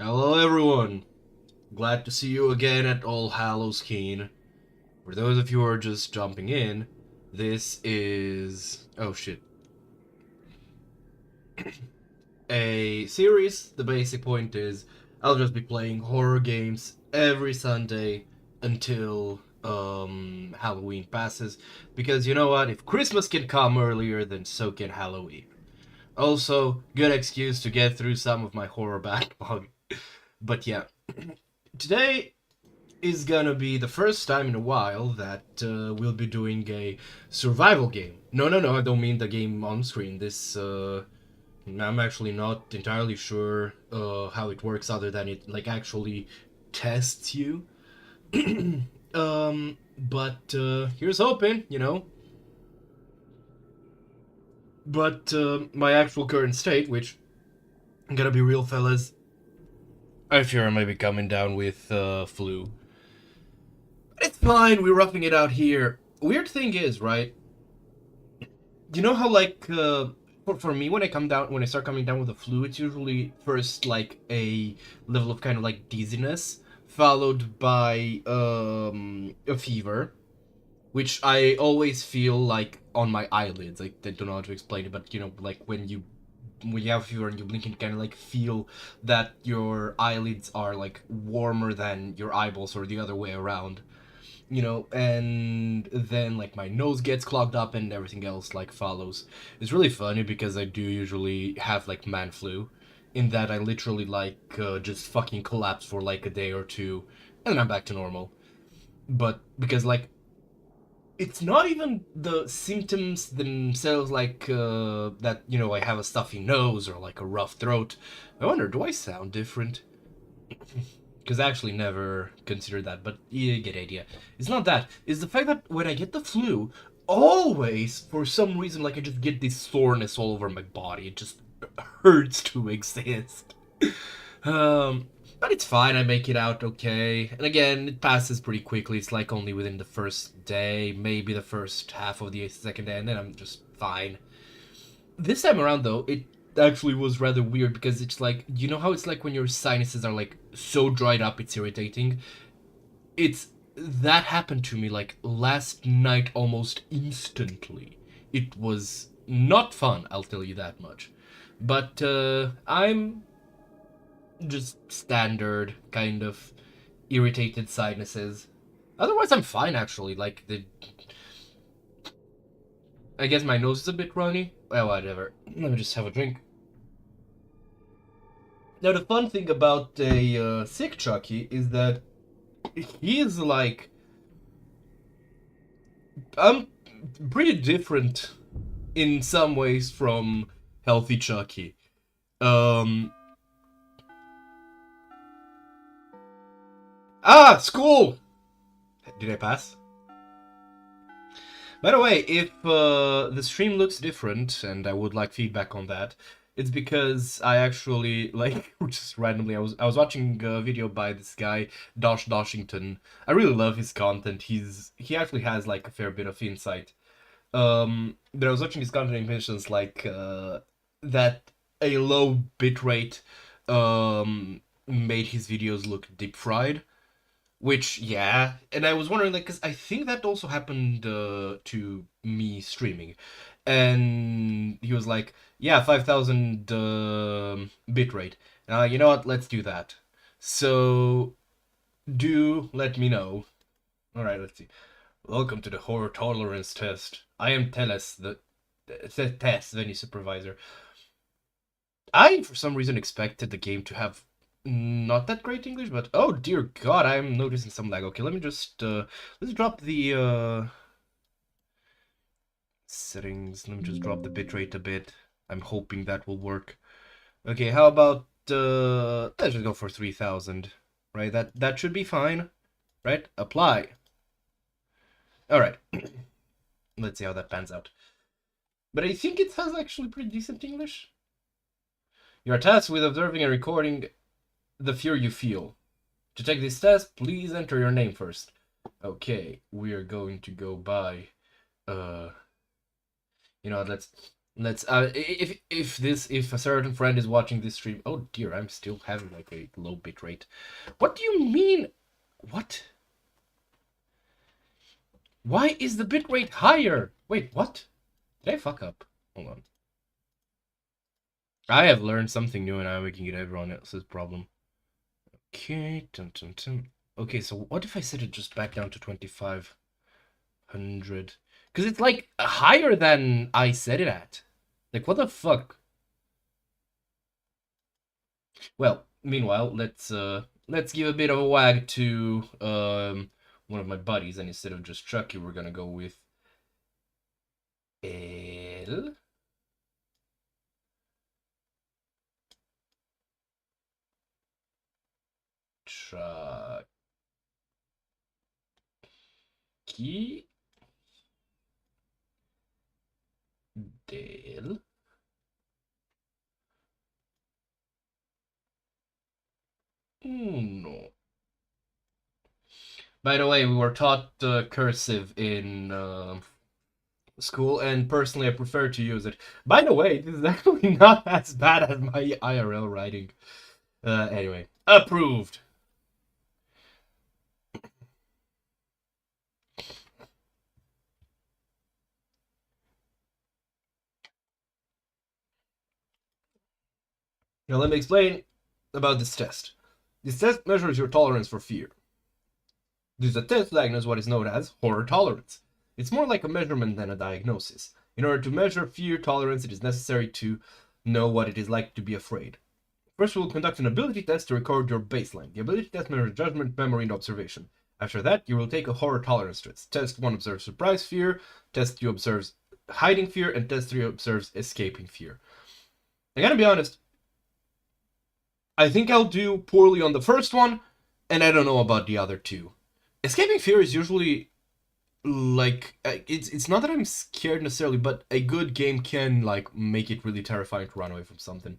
Hello everyone! Glad to see you again at All Hallows Keen. For those of you who are just jumping in, this is... oh shit. A series. The basic point is I'll just be playing horror games every Sunday until Halloween passes. Because you know what? If Christmas can come earlier, then so can Halloween. Also, good excuse to get through some of my horror backlog. But yeah, today is gonna be the first time in a while that we'll be doing a survival game. No, I don't mean the game on screen. I'm actually not entirely sure how it works other than it, like, actually tests you. But here's hoping, you know. But my actual current state, which, I'm gonna be real, fellas, I fear I might be coming down with flu. It's fine, we're roughing it out here. Weird thing is, right? You know how, like, for me, when I start coming down with the flu, it's usually first like a level of kind of like dizziness, followed by a fever, which I always feel like on my eyelids. Like, I don't know how to explain it, but you know, like when you have a fever and you blink and kind of like feel that your eyelids are like warmer than your eyeballs or the other way around, you know. And then like my nose gets clogged up and everything else like follows. It's really funny because I do usually have like man flu, in that I literally like just fucking collapse for like a day or two and then I'm back to normal. But because like it's not even the symptoms themselves, like that, you know, I have a stuffy nose or like a rough throat. I wonder, do I sound different? Because I actually never considered that, but you get the idea. It's not that. It's the fact that when I get the flu, always, for some reason, like, I just get this soreness all over my body. It just hurts to exist. Um, but it's fine. I make it out okay. And again, it passes pretty quickly. It's like only within the first day, maybe the first half of the second day, and then I'm just fine. This time around, though, it actually was rather weird because it's like, you know how it's like when your sinuses are like so dried up it's irritating? It's that happened to me like last night almost instantly. It was not fun, I'll tell you that much. But I'm just standard kind of irritated sinuses. Otherwise, I'm fine actually. Like, the I guess my nose is a bit runny. Well, whatever. Let me just have a drink. Now, the fun thing about a sick Chucky is that he is like, I'm pretty different in some ways from healthy Chucky. Um. School! Did I pass? By the way, if the stream looks different, and I would like feedback on that, it's because I actually, like, just randomly, I was watching a video by this guy, Doshington. I really love his content. He actually has like a fair bit of insight. But I was watching his content and he mentions like that a low bitrate made his videos look deep fried. Which, yeah, and I was wondering, like, because I think that also happened to me streaming, and he was like, "Yeah, 5,000 bitrate." You know what? Let's do that. So, do let me know. All right, let's see. Welcome to the horror tolerance test. I am Teles, the test venue supervisor. I, for some reason, expected the game to have not that great English, but oh dear God, I'm noticing some lag. Okay, let me just let's drop the settings. Let me just drop the bitrate a bit. I'm hoping that will work. Okay, how about let's just go for 3,000. Right, that should be fine. Right, apply. All right, let's see how that pans out. But I think it has actually pretty decent English. You are tasked with observing and recording the fear you feel. To take this test, please enter your name first. Okay, we are going to go by, you know, let's Let's if a certain friend is watching this stream. Oh dear, I'm still having like a low bit rate. What do you mean? What? Why is the bit rate higher? Wait, what? Did I fuck up? Hold on. I have learned something new and I'm making it everyone else's problem. Okay, dun, dun, dun. Okay, so what if I set it just back down to 2500? Because it's like higher than I set it at. Like, what the fuck? Well, meanwhile, let's give a bit of a wag to one of my buddies, and instead of just Chucky, we're gonna go with El. Chucky del. No. By the way, we were taught cursive in school, and personally, I prefer to use it. By the way, this is actually not as bad as my IRL writing. Anyway, approved. Now let me explain about this test. This test measures your tolerance for fear. This is a test to diagnose what is known as horror tolerance. It's more like a measurement than a diagnosis. In order to measure fear tolerance, it is necessary to know what it is like to be afraid. First, we will conduct an ability test to record your baseline. The ability test measures judgment, memory, and observation. After that, you will take a horror tolerance test. Test 1 observes surprise fear, test 2 observes hiding fear, and test 3 observes escaping fear. I gotta be honest, I think I'll do poorly on the first one, and I don't know about the other two. Escaping fear is usually like it's not that I'm scared necessarily, but a good game can like make it really terrifying to run away from something.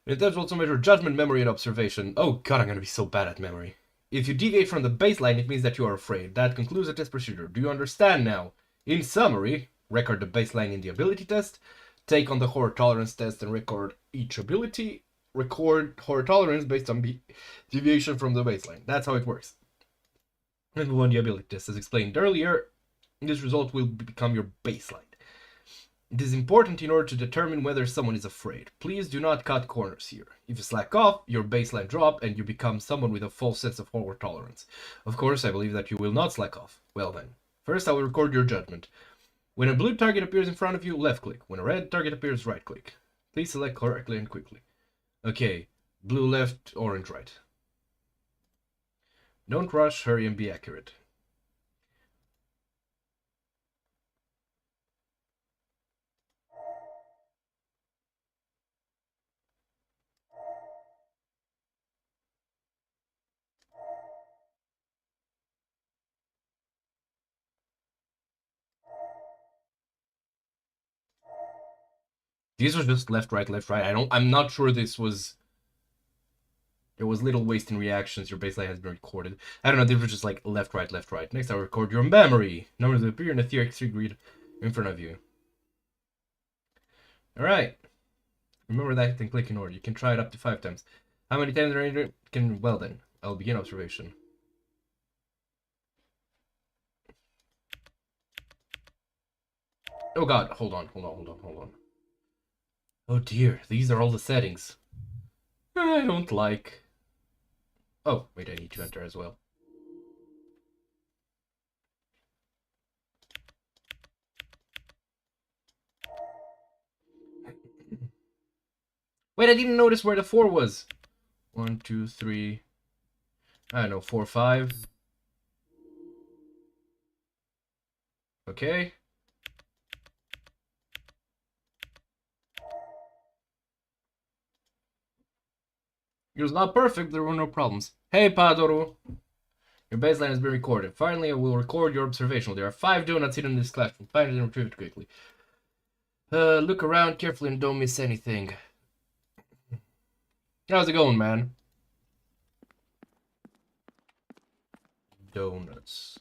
It does also measure judgment, memory, and observation. Oh god, I'm gonna be so bad at memory. If you deviate from the baseline, it means that you are afraid. That concludes the test procedure. Do you understand now? In summary, record the baseline in the ability test, take on the horror tolerance test and record each ability, record horror tolerance based on deviation from the baseline. That's how it works. And move on the ability test. As explained earlier, this result will become your baseline. It is important in order to determine whether someone is afraid. Please do not cut corners here. If you slack off, your baseline drop and you become someone with a false sense of horror tolerance. Of course, I believe that you will not slack off. Well then. First, I will record your judgment. When a blue target appears in front of you, left click. When a red target appears, right click. Please select correctly and quickly. Okay, blue left, orange right. Don't rush, hurry, and be accurate. These were just left, right, left, right. I'm not sure this was. There was little waste in reactions. Your baseline has been recorded. I don't know. This was just like left, right, left, right. Next, I'll record your memory. Numbers will appear in a TX3 grid in front of you. All right. Remember that and click in order. You can try it up to 5 times. How many times can? Well then, I'll begin observation. Oh god, hold on. Oh dear, these are all the settings. I don't like. Oh, wait, I need to enter as well. Wait, I didn't notice where the 4 was. 1, 2, 3. I don't know, 4, 5. Okay. It was not perfect, there were no problems. Hey, Padoru. Your baseline has been recorded. Finally, I will record your observation. There are 5 donuts hidden in this classroom. Find it and retrieve it quickly. Look around carefully and don't miss anything. How's it going, man? Donuts.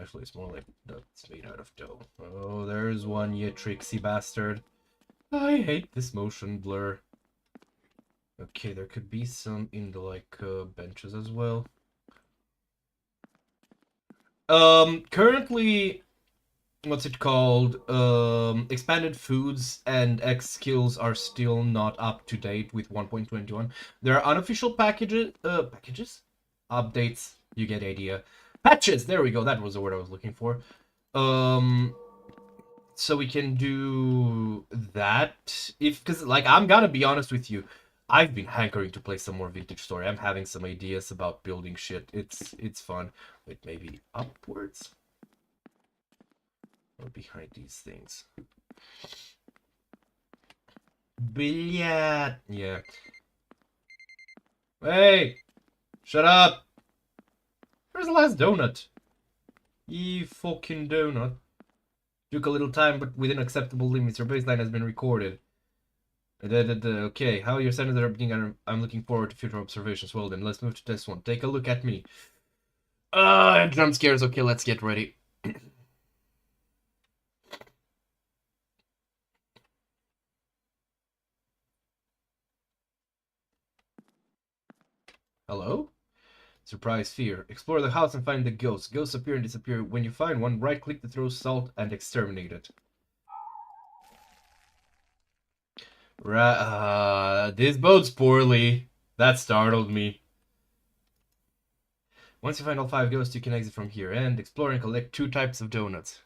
Actually, it's more like that's made out of dough. Oh, there's one, you tricksy bastard. I hate this motion blur. Okay, there could be some in the, like, benches as well. Currently, what's it called? Expanded foods and X skills are still not up to date with 1.21. There are unofficial packages? Updates, you get idea. Patches, there we go, that was the word I was looking for. So we can do that, because, like, I'm gonna be honest with you, I've been hankering to play some more Vintage Story. I'm having some ideas about building shit. It's fun. Wait, maybe upwards? Or behind these things? Billiard! Yeah. Hey! Shut up! Where's the last donut? Ye fucking donut. Took a little time, but within acceptable limits. Your baseline has been recorded. Okay, how your sentences are beginning. I'm looking forward to future observations. Well then, let's move to test one. Take a look at me. Jump scares. Okay, let's get ready. Hello? Surprise fear. Explore the house and find the ghosts. Ghosts appear and disappear. When you find one, right-click to throw salt and exterminate it. This bodes poorly. That startled me. Once you find all 5 ghosts, you can exit from here and explore and collect 2 types of donuts.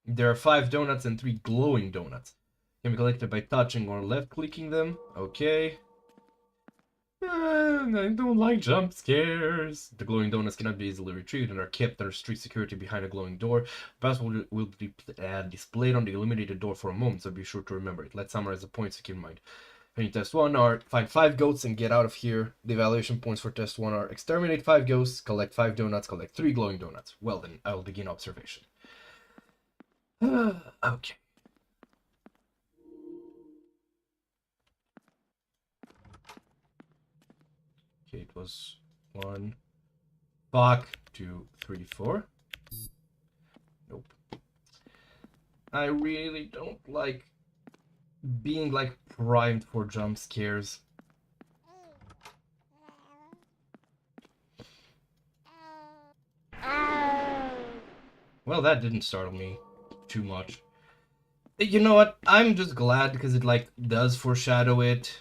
There are 5 donuts and 3 glowing donuts. Can be collected by touching or left-clicking them. Okay. I don't like jump scares. The glowing donuts cannot be easily retrieved and are kept under strict security behind a glowing door. The password will be displayed on the illuminated door for a moment, so be sure to remember it. Let's summarize the points to keep in mind. Test 1 are find 5 goats and get out of here. The evaluation points for test 1 are exterminate 5 ghosts, collect 5 donuts, collect 3 glowing donuts. Well then, I will begin observation. Okay. Okay, it was 1. Fuck. 2, 3, 4. Nope. I really don't like being, like, primed for jump scares. Well, that didn't startle me too much. You know what? I'm just glad because it, like, does foreshadow it.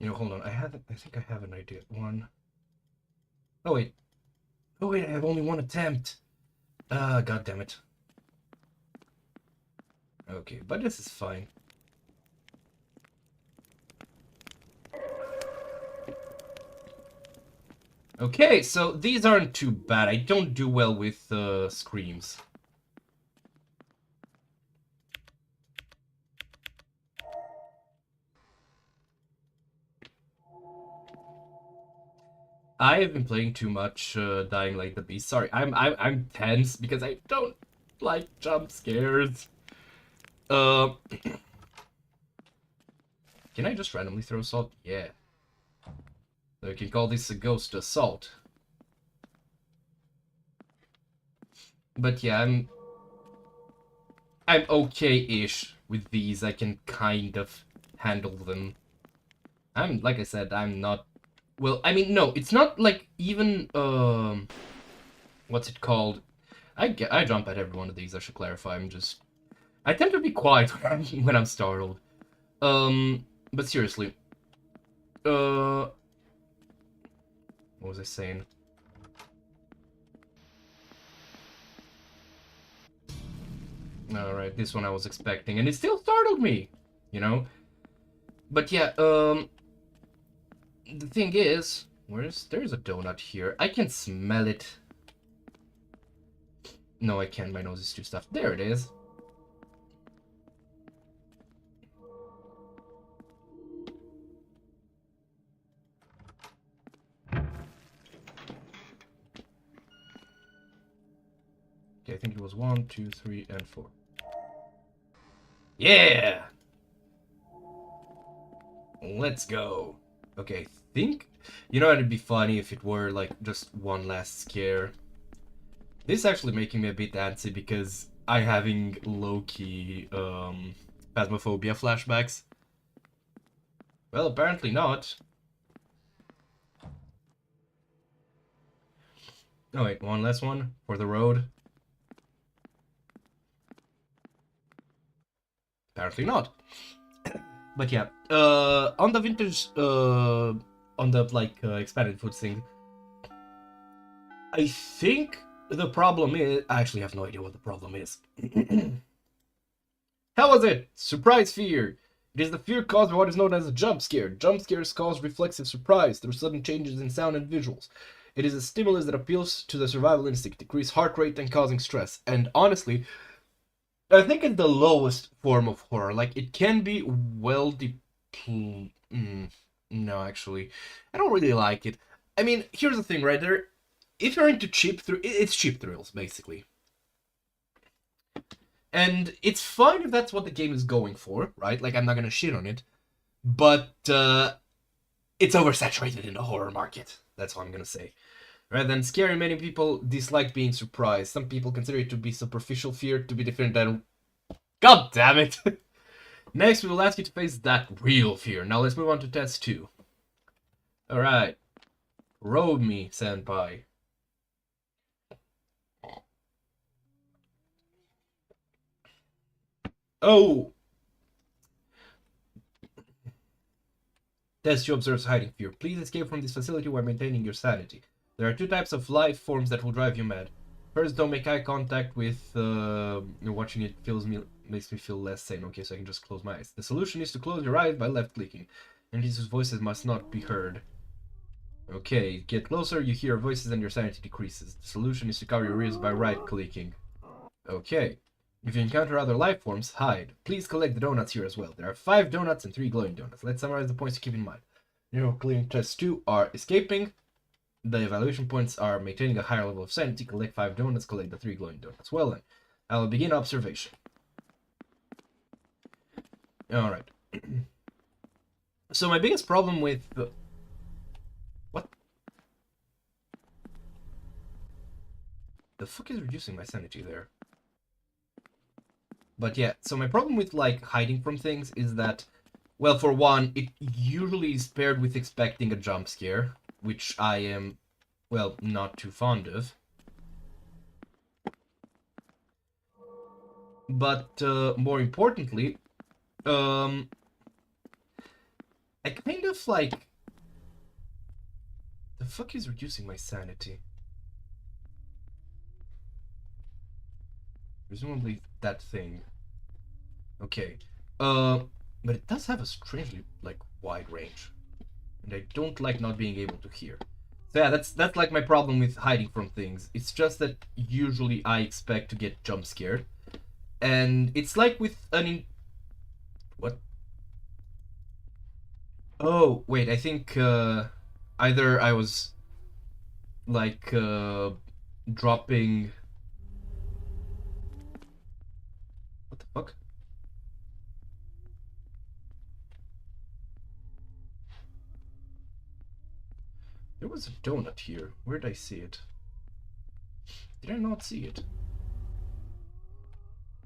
You know, hold on. I think I have an idea. 1. Oh, wait. Oh, wait, I have only 1 attempt. God damn it. Okay, but this is fine. Okay, so these aren't too bad. I don't do well with screams. I have been playing too much Dying Like the Beast. Sorry, I'm tense because I don't like jump scares. Can I just randomly throw salt? Yeah. So you can call this a ghost assault. But yeah, I'm okay-ish with these. I can kind of handle them. Like I said, I'm not. Well, I mean, no, it's not like even what's it called? I jump at every one of these. I should clarify. I tend to be quiet when I'm startled. But seriously, what was I saying? All right, this one I was expecting, and it still startled me, you know. But yeah, the thing is, there's a donut here. I can smell it. No, I can't. My nose is too stuffed. There it is. Okay, I think it was 1, 2, 3, and 4. Yeah! Let's go. Okay, think... You know, it'd be funny if it were, like, just one last scare. This is actually making me a bit antsy because I'm having low-key, Phasmophobia flashbacks. Well, apparently not. Oh wait, one last one for the road. Apparently not. But yeah, on the vintage, on the like expanded food thing, I think the problem is, I actually have no idea what the problem is. How was it? Surprise fear. It is the fear caused by what is known as a jump scare. Jump scares cause reflexive surprise through sudden changes in sound and visuals. It is a stimulus that appeals to the survival instinct, decrease heart rate and causing stress. And honestly, I think it's the lowest form of horror. Like, it can be well no, actually, I don't really like it. I mean, here's the thing, right? There, if you're into it's cheap thrills, basically. And it's fine if that's what the game is going for, right? Like, I'm not gonna shit on it. But, it's oversaturated in the horror market. That's what I'm gonna say. Rather than scary, many people dislike being surprised. Some people consider it to be superficial fear, to be different than... God damn it! Next, we will ask you to face that real fear. Now let's move on to test 2. Alright. Road me, senpai. Oh! Test 2 observes hiding fear. Please escape from this facility while maintaining your sanity. There are 2 types of life forms that will drive you mad. First, don't make eye contact with... watching it makes me feel less sane. Okay, so I can just close my eyes. The solution is to close your eyes by left-clicking. And these voices must not be heard. Okay, get closer, you hear voices and your sanity decreases. The solution is to cover your ears by right-clicking. Okay. If you encounter other life forms, hide. Please collect the donuts here as well. There are 5 donuts and 3 glowing donuts. Let's summarize the points to keep in mind. Neural clearing test 2 are escaping. The evaluation points are maintaining a higher level of sanity, collect 5 donuts, collect the 3 glowing donuts. Well then, I will begin observation. Alright. So my biggest problem with... What? The fuck is reducing my sanity there? But yeah, so my problem with, like, hiding from things is that, well, for one, it usually is paired with expecting a jump scare, which I am, well, not too fond of. But, more importantly, I kind of, like... The fuck is reducing my sanity? Presumably that thing. Okay. But it does have a strangely, like, wide range. And I don't like not being able to hear. So yeah, that's like my problem with hiding from things. It's just that usually I expect to get jump scared. And it's like with what? Oh, wait, I think either I was like dropping... What the fuck? There was a donut here. Where did I see it? Did I not see it?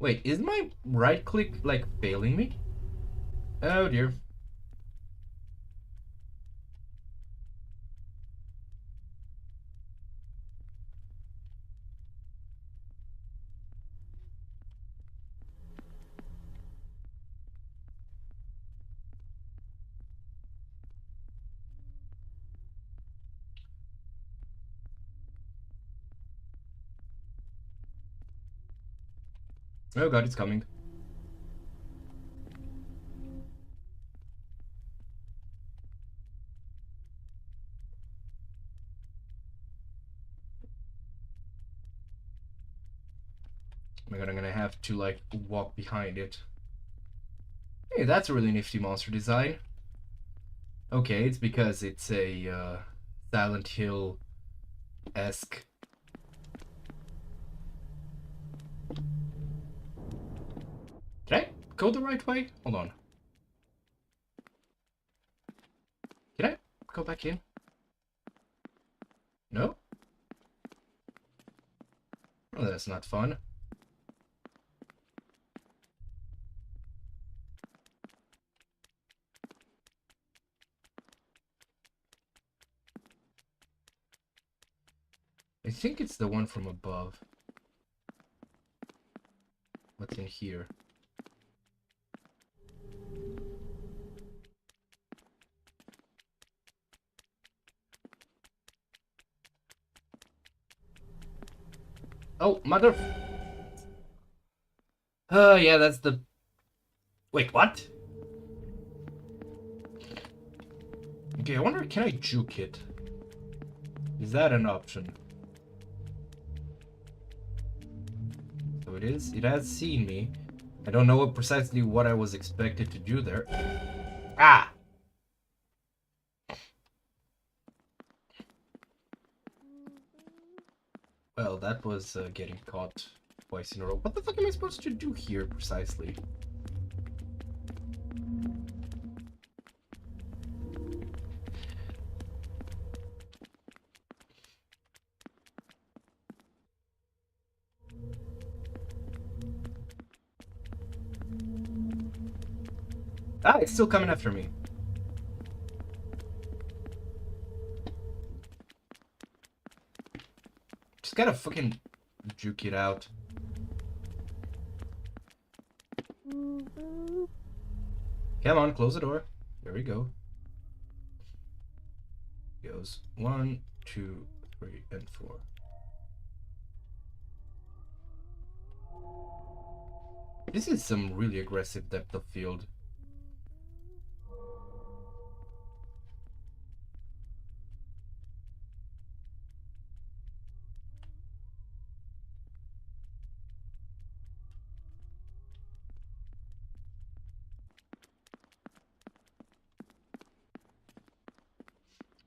Wait, is my right click, like, failing me? Oh dear. Oh god, it's coming. Oh my god, I'm gonna have to, like, walk behind it. Hey, that's a really nifty monster design. Okay, it's because it's a Silent Hill-esque. Okay. go the right way? Hold on. Can I go back in? No? Oh, that's not fun. I think it's the one from above. What's in here? Oh, mother... yeah, that's the... Wait, what? Okay, I wonder, can I juke it? Is that an option? So it is. It has seen me. I don't know precisely what I was expected to do there. Ah! Well, that was getting caught twice in a row. What the fuck am I supposed to do here precisely? Ah, it's still coming after me. Just gotta fucking juke it out. Come on, close the door. There we go. Goes 1, 2, 3, and 4. This is some really aggressive depth of field.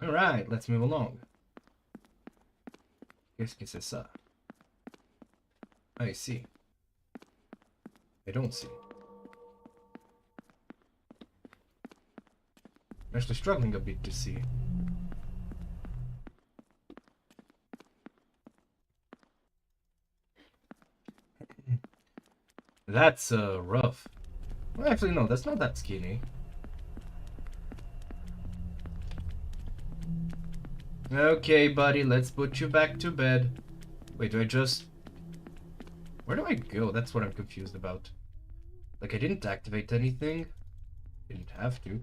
Alright, let's move along. Qu'est-ce que c'est ça? I see. I don't see. I'm actually struggling a bit to see. That's rough. Well, actually, no, that's not that skinny. Okay, buddy, let's put you back to bed. Wait, do I just... Where do I go? That's what I'm confused about. Like, I didn't activate anything. Didn't have to.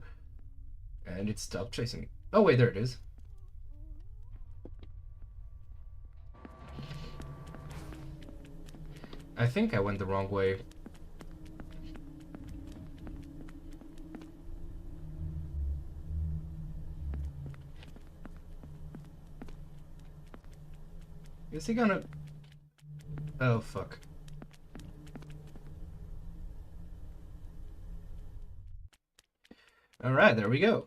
And it stopped chasing me. Oh, wait, there it is. I think I went the wrong way. Is he gonna... Oh, fuck. Alright, there we go.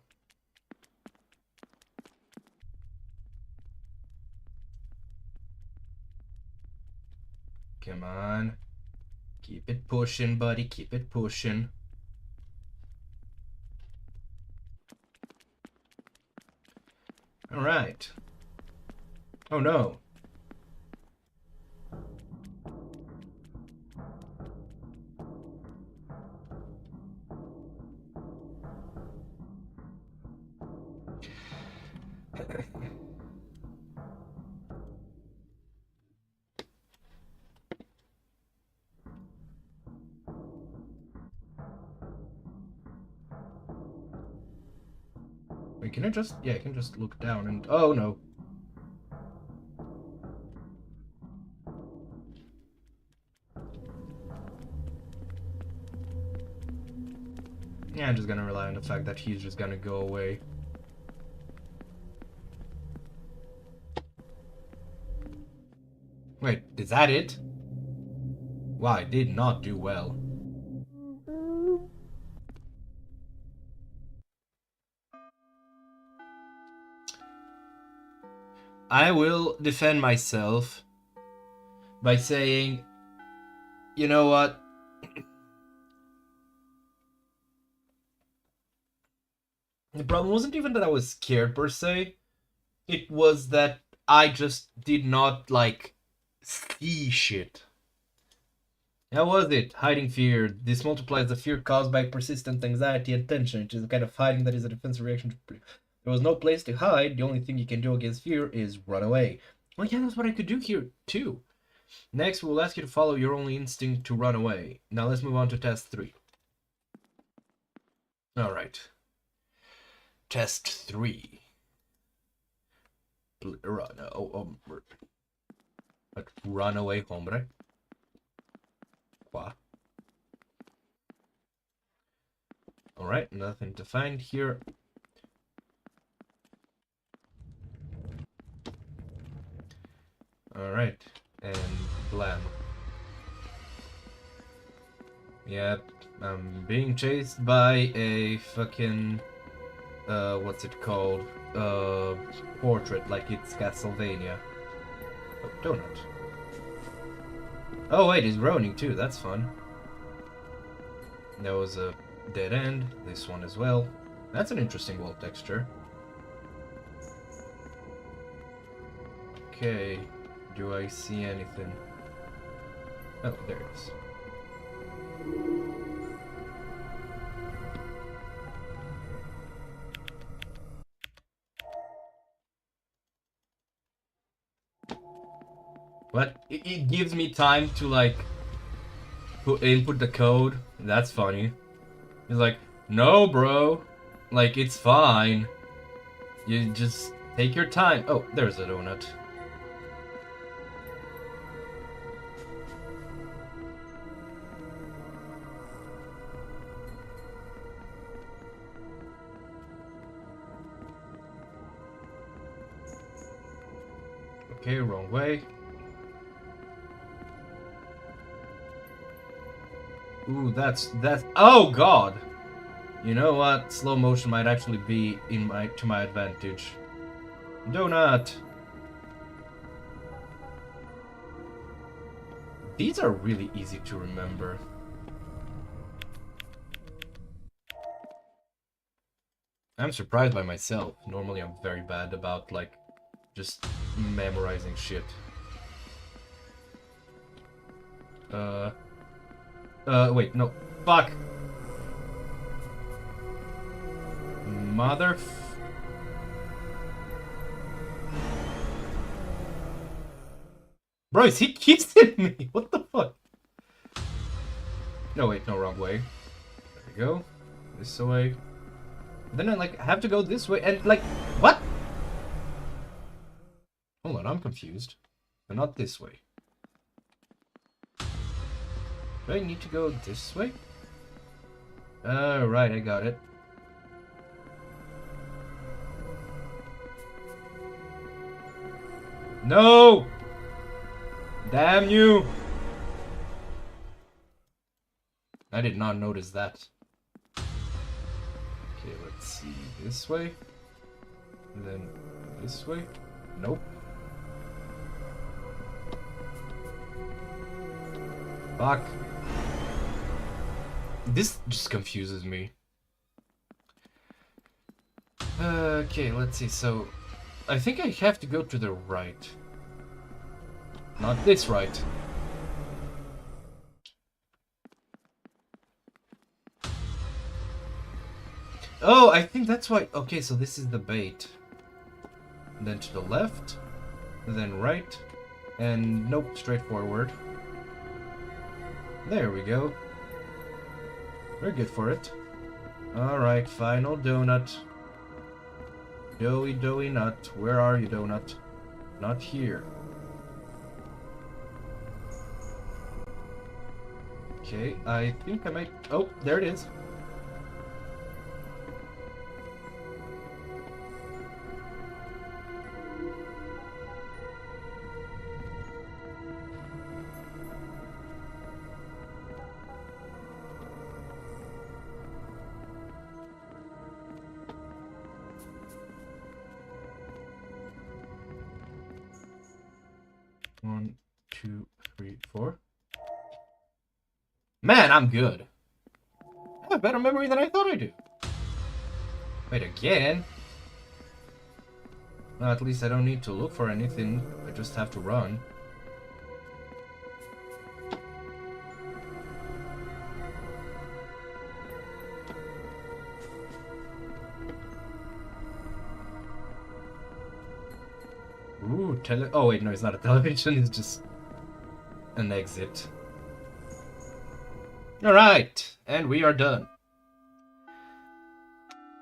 Come on. Keep it pushing, buddy. Keep it pushing. Alright. Oh, no. Wait, can I just... Yeah, I can just look down and... Oh, no. Yeah, I'm just gonna rely on the fact that he's just gonna go away. Wait, is that it? Wow, I did not do well. I will defend myself by saying, you know what? The problem wasn't even that I was scared per se. It was that I just did not, like, see shit. How was it? Hiding fear. This multiplies the fear caused by persistent anxiety and tension. It is a kind of hiding that is a defensive reaction to... There was no place to hide. The only thing you can do against fear is run away. Well, yeah, that's what I could do here, too. Next, we'll ask you to follow your only instinct to run away. Now let's move on to test 3. Alright. Test 3. Run away, hombre. Qua. Alright, nothing to find here. Alright, and blam. Yep, I'm being chased by a fucking... what's it called? Portrait, like it's Castlevania. Oh, donut. Oh wait, he's groaning too, that's fun. That was a dead end, this one as well. That's an interesting wall texture. Okay, do I see anything? Oh, there it is. What? It gives me time to, like, input the code. That's funny. He's like, no, bro. Like, it's fine. You just take your time. Oh, there's a donut. Okay, wrong way. Ooh, that's oh god. You know what? Slow motion might actually be to my advantage. Donut. These are really easy to remember. I'm surprised by myself. Normally I'm very bad about, like, just memorizing shit. Wait, no. Fuck! Mother... Bro, is he kissing me? What the fuck? No, wait, no, wrong way. There we go. This way. Then I, like, have to go this way and, like, what? Hold on, I'm confused. But not this way. Do I need to go this way? Right, I got it. No! Damn you! I did not notice that. Okay, let's see. This way. And then this way. Nope. Fuck. This just confuses me. Okay, let's see. So, I think I have to go to the right. Not this right. Oh, I think that's why. Okay, so this is the bait. And then to the left. And then right. And nope, straight forward. There we go. We're good for it. Alright, final donut. Doughy, doughy nut. Where are you, donut? Not here. Okay, I think I might... Oh, there it is. One, two, three, four. Man, I'm good. I have better memory than I thought I do. Wait, again? Well, at least I don't need to look for anything. I just have to run. Ooh, oh wait, no, it's not a television, it's just an exit. Alright, and we are done.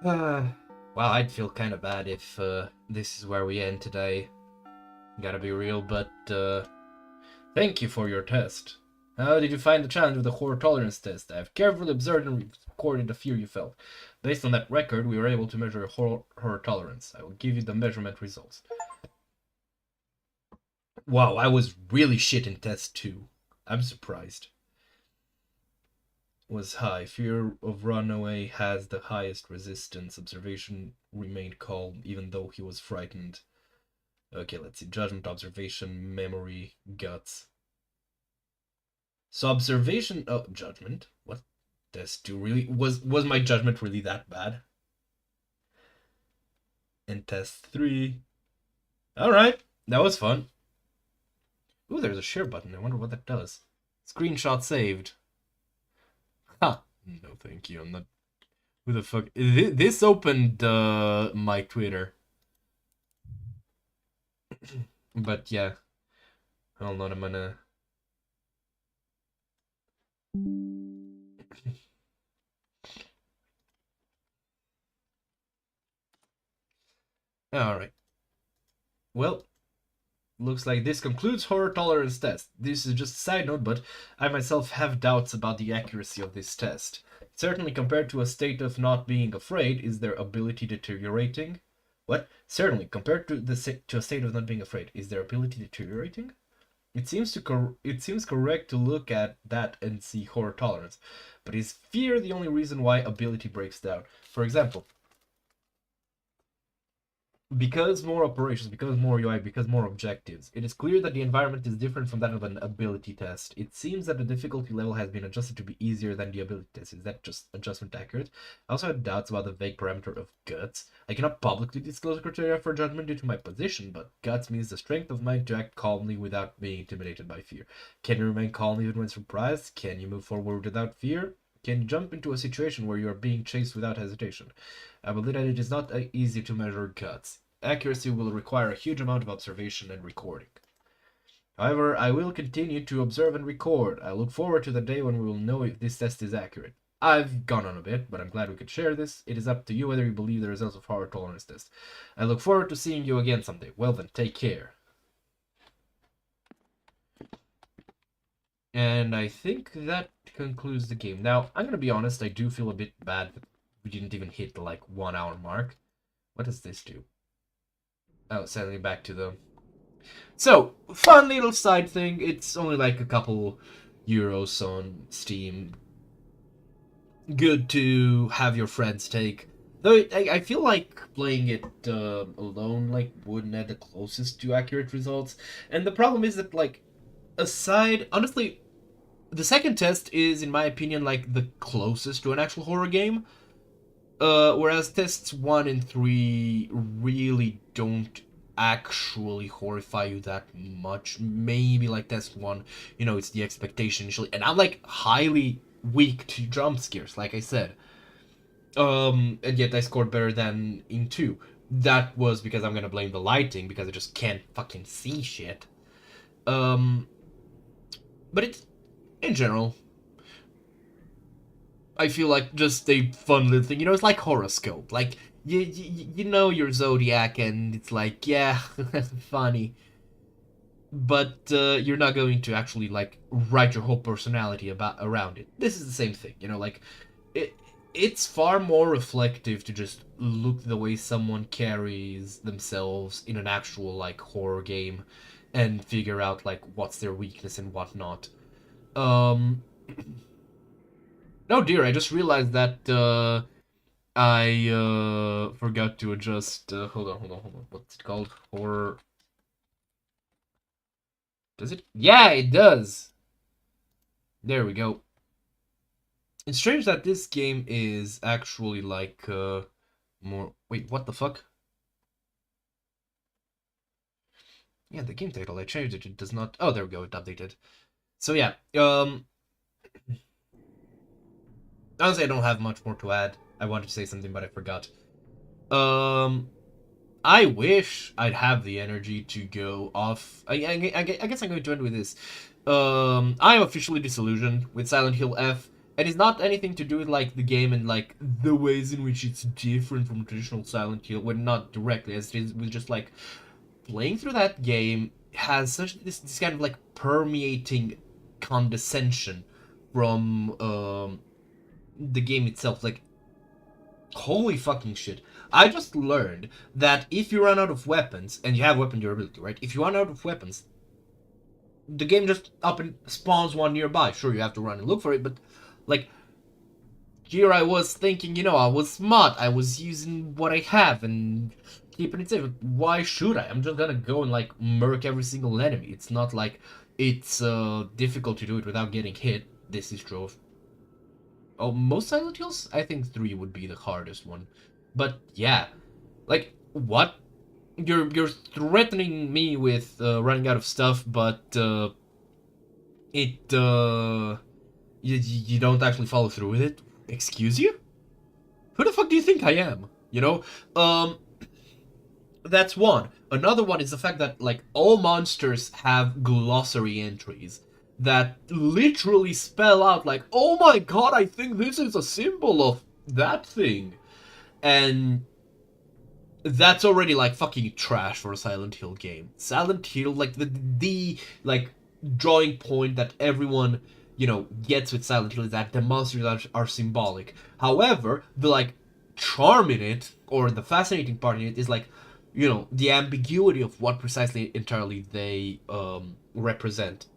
Wow, I'd feel kind of bad if this is where we end today. Gotta be real, but thank you for your test. How did you find the challenge with the horror tolerance test? I have carefully observed and recorded the fear you felt. Based on that record, we were able to measure your horror tolerance. I will give you the measurement results. Wow, I was really shit in test 2. I'm surprised. Was high. Fear of runaway has the highest resistance. Observation remained calm even though he was frightened. Okay, let's see. Judgment, observation, memory, guts. So observation, oh, judgment. What? Test 2 really was my judgment really that bad? And test 3. Alright, that was fun. Ooh, there's a share button. I wonder what that does. Screenshot saved. Ha! No, thank you. I'm not. Who the fuck? This opened my Twitter. But yeah. Hold on, I'm gonna. Alright. Well, looks like this concludes horror tolerance test. This is just a side note, but I myself have doubts about the accuracy of this test. Certainly compared to a state of not being afraid, is their ability deteriorating? What? Certainly compared to a state of not being afraid, is their ability deteriorating? It seems correct to look at that and see horror tolerance, but is fear the only reason why ability breaks down? For example, because more operations, because more UI, because more objectives, it is clear that the environment is different from that of an ability test. It seems that the difficulty level has been adjusted to be easier than the ability test. Is that just adjustment accurate? I also had doubts about the vague parameter of guts. I cannot publicly disclose criteria for judgment due to my position, but guts means the strength of mind to act calmly without being intimidated by fear. Can you remain calm even when surprised? Can you move forward without fear? Can you jump into a situation where you are being chased without hesitation? I believe that it is not easy to measure guts. Accuracy will require a huge amount of observation and recording. However, I will continue to observe and record. I look forward to the day when we will know if this test is accurate. I've gone on a bit, but I'm glad we could share this. It is up to you whether you believe the results of horror tolerance test. I look forward to seeing you again someday. Well then, take care. And I think that concludes the game. Now, I'm gonna be honest, I do feel a bit bad that we didn't even hit the, 1 hour mark. What does this do? Oh, sending it back to them. So, fun little side thing. It's only like a couple euros on Steam. Good to have your friends take. Though I feel like playing it alone wouldn't add the closest to accurate results. And the problem is that honestly, the second test is, in my opinion, the closest to an actual horror game. Whereas tests 1 and 3 really don't actually horrify you that much. Maybe test 1, it's the expectation initially. And I'm highly weak to jump scares, like I said. And yet I scored better than in 2. That was because I'm gonna blame the lighting, because I just can't fucking see shit. But it's, in general, I feel like just a fun little thing. It's like horoscope. You know your zodiac, and it's yeah, funny. But you're not going to actually write your whole personality around it. This is the same thing. It's far more reflective to just look the way someone carries themselves in an actual horror game, and figure out what's their weakness and whatnot. Oh dear, I just realized that I forgot to adjust. Hold on. What's it called? Horror. Does it? Yeah, it does. There we go. It's strange that this game is actually more... Wait, what the fuck? Yeah, the game title, I changed it. It does not... Oh, there we go. It updated. So yeah, honestly, I don't have much more to add. I wanted to say something, but I forgot. Um, I wish I'd have the energy to go off. I guess I'm going to end with this. I am officially disillusioned with Silent Hill F, and it's not anything to do with like the game and like the ways in which it's different from traditional Silent Hill. Well, not directly, as it is with just like playing through that game has such this kind of like permeating condescension from the game itself. Like, holy fucking shit. I just learned that if you run out of weapons, and you have weapon durability, right? If you run out of weapons, the game just up and spawns one nearby. Sure, you have to run and look for it, but like, here I was thinking, I was smart. I was using what I have and keeping it safe. Why should I? I'm just gonna go and like murk every single enemy. It's not like it's difficult to do it without getting hit. This is true of most Silent Hills. I think 3 would be the hardest one. But yeah, like what? You're threatening me with running out of stuff, but you don't actually follow through with it. Excuse you? Who the fuck do you think I am? That's one. Another one is the fact that like all monsters have glossary entries that literally spell out like, oh my god, I think this is a symbol of that thing. And that's already like fucking trash for a Silent Hill game. Silent Hill, like the like drawing point that everyone gets with Silent Hill is that the monsters are symbolic. However, the like charm in it, or the fascinating part in it, is like the ambiguity of what precisely entirely they represent.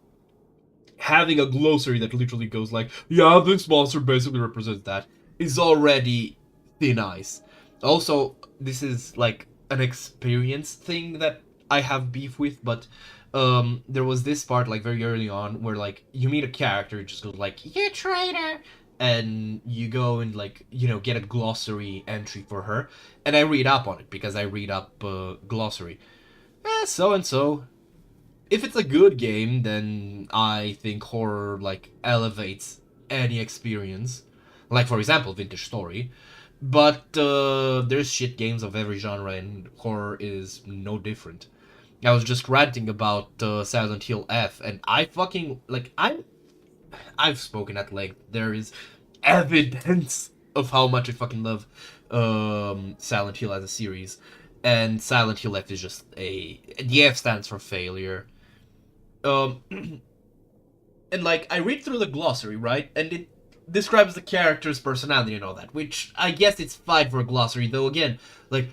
Having a glossary that literally goes like, yeah, this monster basically represents that, is already thin ice. Also, this is like an experience thing that I have beef with, but there was this part like very early on where like you meet a character, it just goes like, you traitor, and you go and like get a glossary entry for her, and I read up on it because I read up glossary. So and so. If it's a good game, then I think horror like elevates any experience. Like for example, Vintage Story. But there's shit games of every genre, and horror is no different. I was just ranting about Silent Hill F, and I fucking like I've spoken at length. There is evidence of how much I fucking love Silent Hill as a series, and Silent Hill F is just the F stands for failure. Um, and like I read through the glossary, right, and it describes the character's personality and all that, which I guess it's fine for a glossary, though. Again, like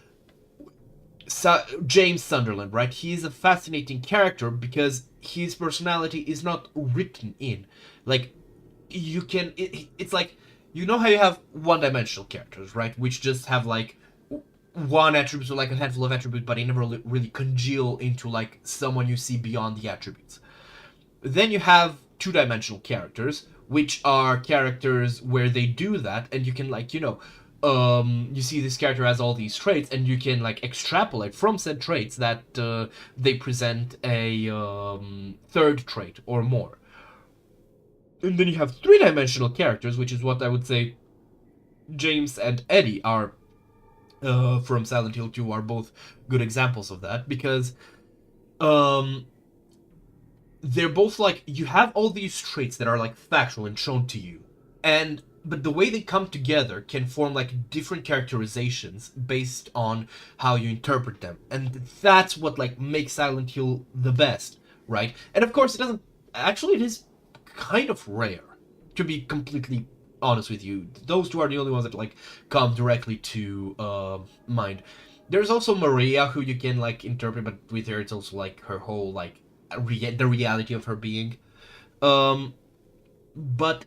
James Sunderland, right? He's a fascinating character because his personality is not written in. Like, you can. It's like, how you have one-dimensional characters, right? Which just have like one attribute or like a handful of attributes, but they never really congeal into like someone you see beyond the attributes. Then you have two-dimensional characters, which are characters where they do that, and you can like you see this character has all these traits, and you can like extrapolate from said traits that they present a third trait or more. And then you have three-dimensional characters, which is what I would say James and Eddie are from Silent Hill 2 are both good examples of that, because they're both like, you have all these traits that are like factual and shown to you, but the way they come together can form like different characterizations based on how you interpret them, and that's what like makes Silent Hill the best, right? And of course, it is kind of rare, to be completely honest with you. Those two are the only ones that like come directly to mind. There's also Maria, who you can like interpret, but with her it's also like her whole like the reality of her being. But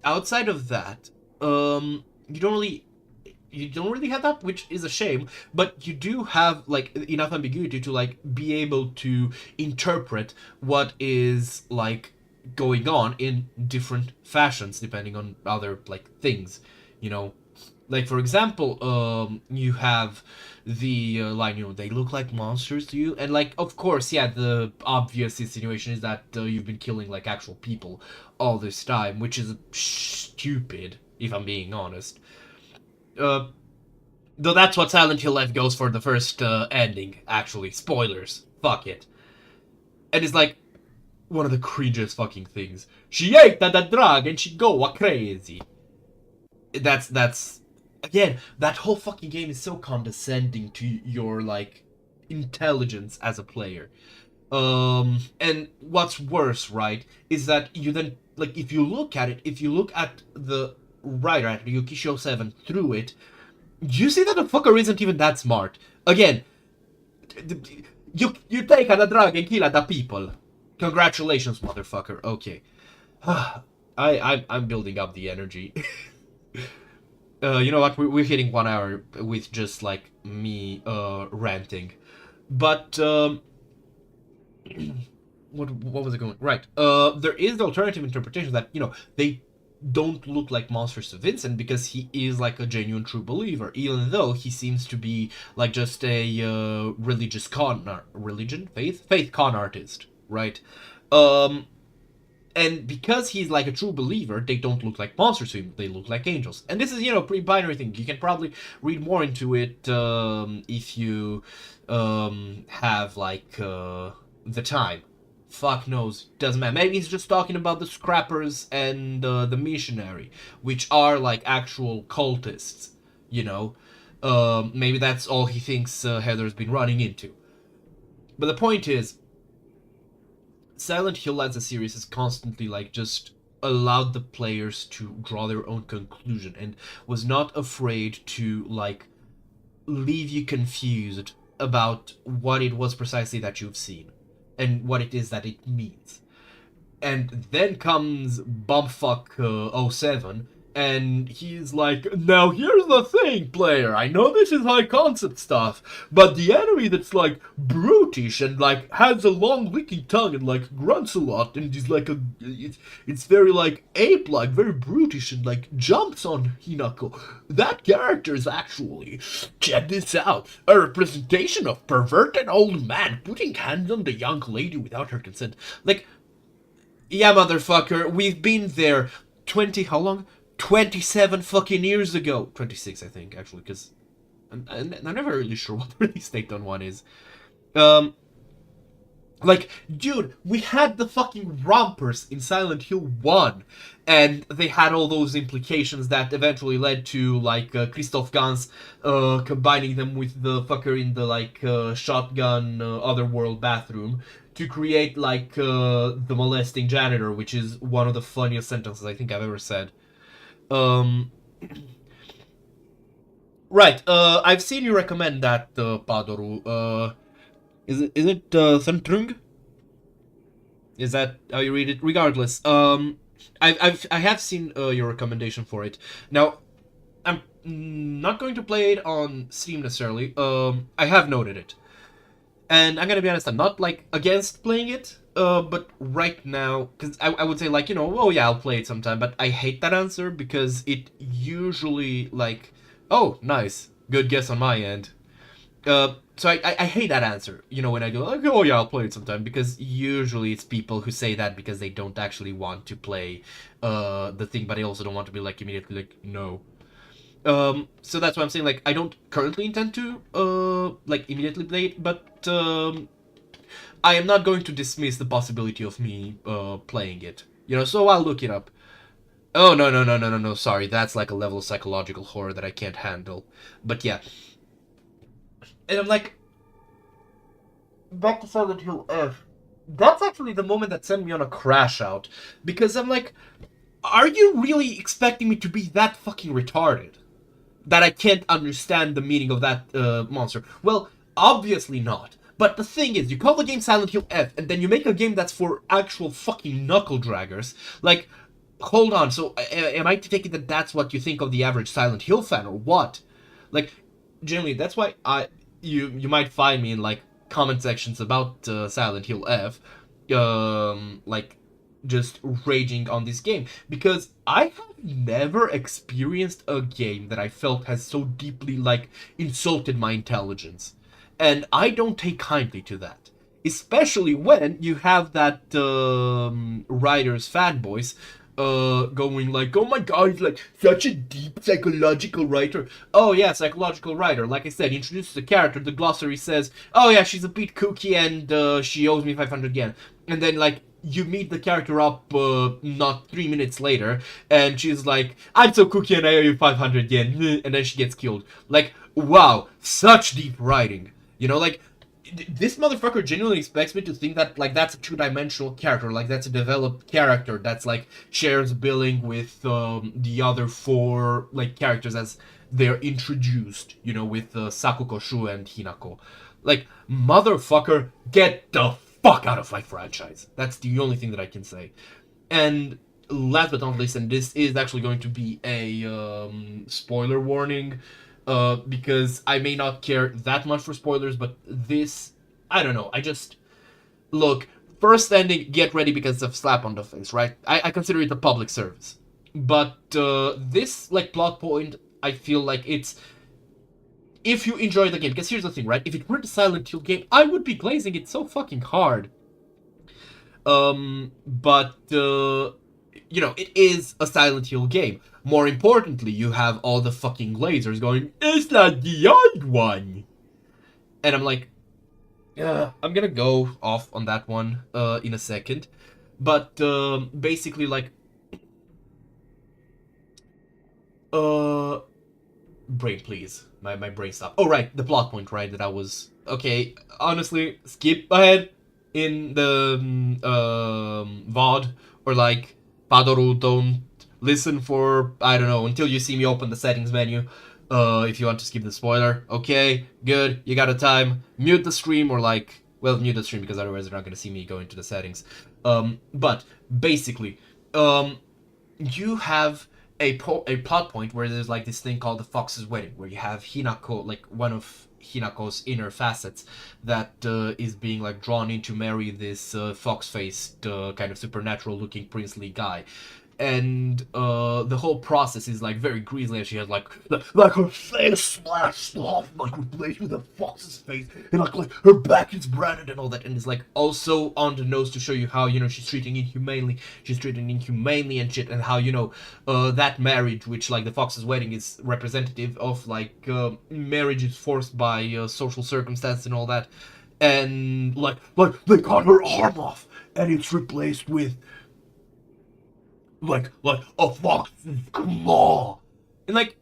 outside of that, you don't really have that, which is a shame. But you do have like enough ambiguity to like be able to interpret what is like going on in different fashions depending on other like things, you know. Like, for example, you have the line, they look like monsters to you, and like, of course, yeah, the obvious insinuation is that you've been killing like actual people all this time, which is stupid, if I'm being honest. Uh, though that's what Silent Hill Life goes for the first ending. Actually, spoilers. Fuck it. And it's like one of the cringiest fucking things. She ate that drug and she go crazy. That's again, that whole fucking game is so condescending to your like intelligence as a player. And what's worse, right, is that you then like if you look at it, if you look at the writer at Yukisho 7 through it, you see that the fucker isn't even that smart. Again, you take a drug and kill other people. Congratulations, motherfucker. Okay. I'm building up the energy. You know what? We're hitting 1 hour with just like me ranting, but what was it going? Right. There is the alternative interpretation that they don't look like monsters to Vincent because he is like a genuine true believer, even though he seems to be like just a religious faith con artist, right? And because he's like a true believer, they don't look like monsters to him. They look like angels. And this is, pretty binary thing. You can probably read more into it if you have like the time. Fuck knows, doesn't matter. Maybe he's just talking about the scrappers and the missionary, which are like actual cultists. Maybe that's all he thinks Heather's been running into. But the point is, Silent Hill as a series has constantly like just allowed the players to draw their own conclusion and was not afraid to like leave you confused about what it was precisely that you've seen and what it is that it means. And then comes Bumfuck 07, and he's like, now here's the thing, player. I know this is high concept stuff, but the enemy that's like brutish and like has a long licking tongue and like grunts a lot and is like it's very like ape-like, very brutish and like jumps on Hinako. That character is actually, check this out, a representation of perverted old man putting hands on the young lady without her consent. Like, yeah, motherfucker, we've been there 20, how long? 27 fucking years ago. 26, I think, actually, because I'm never really sure what the release date on one is. Like, dude, we had the fucking rompers in Silent Hill 1, and they had all those implications that eventually led to, like, Christoph Gans combining them with the fucker in the, like, shotgun otherworld bathroom to create, like, the molesting janitor, which is one of the funniest sentences I think I've ever said. Right, I've seen you recommend that, Padoru. Is it Sentrung? Is that how you read it? Regardless, I have seen your recommendation for it. Now, I'm not going to play it on Steam necessarily. I have noted it, and I'm gonna be honest. I'm not like against playing it. But right now, because I would say like oh yeah, I'll play it sometime. But I hate that answer because it usually like, oh nice, good guess on my end. So I hate that answer, when I go, like, oh yeah, I'll play it sometime, because usually it's people who say that because they don't actually want to play the thing, but they also don't want to be like immediately like, no. So that's why I'm saying, like, I don't currently intend to like immediately play it, but I am not going to dismiss the possibility of me playing it, so I'll look it up. Oh no, sorry, that's like a level of psychological horror that I can't handle. But yeah. And I'm like, back to Silent Hill F. That's actually the moment that sent me on a crash out. Because I'm like, are you really expecting me to be that fucking retarded? That I can't understand the meaning of that monster? Well, obviously not. But the thing is, you call the game Silent Hill F, and then you make a game that's for actual fucking knuckle draggers. Like, hold on, so am I to take it that that's what you think of the average Silent Hill fan, or what? Like, generally, that's why you might find me in like comment sections about Silent Hill F, like just raging on this game, because I have never experienced a game that I felt has so deeply, like, insulted my intelligence. And I don't take kindly to that. Especially when you have that writer's fanboys going like, oh my god, he's like such a deep psychological writer. Oh yeah, psychological writer. Like I said, he introduces the character, the glossary says, oh yeah, she's a bit kooky and she owes me 500 yen. And then like, you meet the character up not 3 minutes later, and she's like, I'm so kooky and I owe you 500 yen. And then she gets killed. Like, wow, such deep writing. You know, like, this motherfucker genuinely expects me to think that, like, that's a two-dimensional character, like, that's a developed character that's, like, shares billing with the other four, like, characters as they're introduced, you know, with Sakuko, Shu, and Hinako. Like, motherfucker, get the fuck out of my franchise. That's the only thing that I can say. And last but not least, and this is actually going to be a spoiler warning, because I may not care that much for spoilers, but this, I don't know, I just, look, first ending, get ready because it's a slap on the face, right? I consider it a public service. But this, like, plot point, I feel like it's, if you enjoy the game, because here's the thing, right? If it were the Silent Hill game, I would be glazing it so fucking hard. But you know, it is a Silent Hill game. More importantly, you have all the fucking lasers going, it's not the old one. And I'm like, I'm gonna go off on that one in a second. But basically, like, brain, please. My brain stopped. Oh, right, the plot point, right, that I was, okay, honestly, skip ahead in the VOD, or like, Padoru, don't listen for, I don't know, until you see me open the settings menu, if you want to skip the spoiler. Okay, good, you got a time. Mute the stream, or like, well, mute the stream, because otherwise they're not gonna see me go into the settings. But, basically, you have a plot point where there's like this thing called the Fox's Wedding, where you have Hinako, like one of Hinako's inner facets, that is being like drawn in to marry this fox-faced kind of supernatural-looking princely guy. And the whole process is like very grisly, and she has like her face splashed off, like replaced with a fox's face, and like her back is branded and all that, and it's like also on the nose to show you how, you know, she's treating inhumanely and shit, and how, you know, that marriage, which like the Fox's Wedding is representative of, like marriages forced by social circumstance and all that, and like they cut her arm off, and it's replaced with like a fox's claw. And like,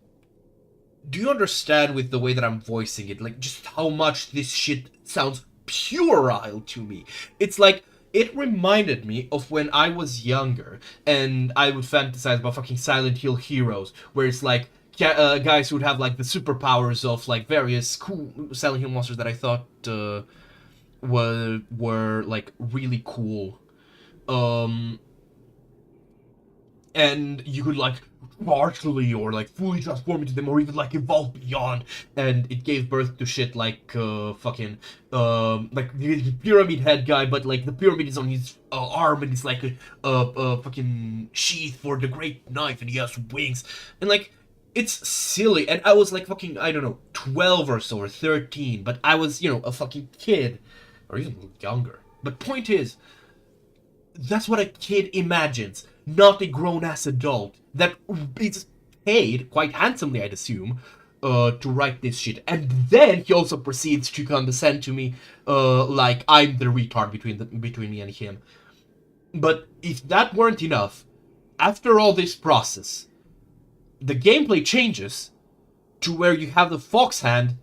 do you understand with the way that I'm voicing it, like just how much this shit sounds puerile to me? It's like, it reminded me of when I was younger and I would fantasize about fucking Silent Hill heroes, where it's like guys who would have like the superpowers of like various cool Silent Hill monsters that I thought were like really cool. And you could like partially or like fully transform into them, or even like evolve beyond, and it gave birth to shit like fucking like the pyramid head guy, but like the pyramid is on his arm, and it's like a fucking sheath for the great knife, and he has wings, and like, it's silly. And I was like fucking, I don't know, 12 or so, or 13, but I was, you know, a fucking kid, or even younger. But point is, that's what a kid imagines, not a grown-ass adult that is paid, quite handsomely I'd assume, to write this shit. And then he also proceeds to condescend to me, like I'm the retard between me and him. But if that weren't enough, after all this process, the gameplay changes to where you have the fox hand,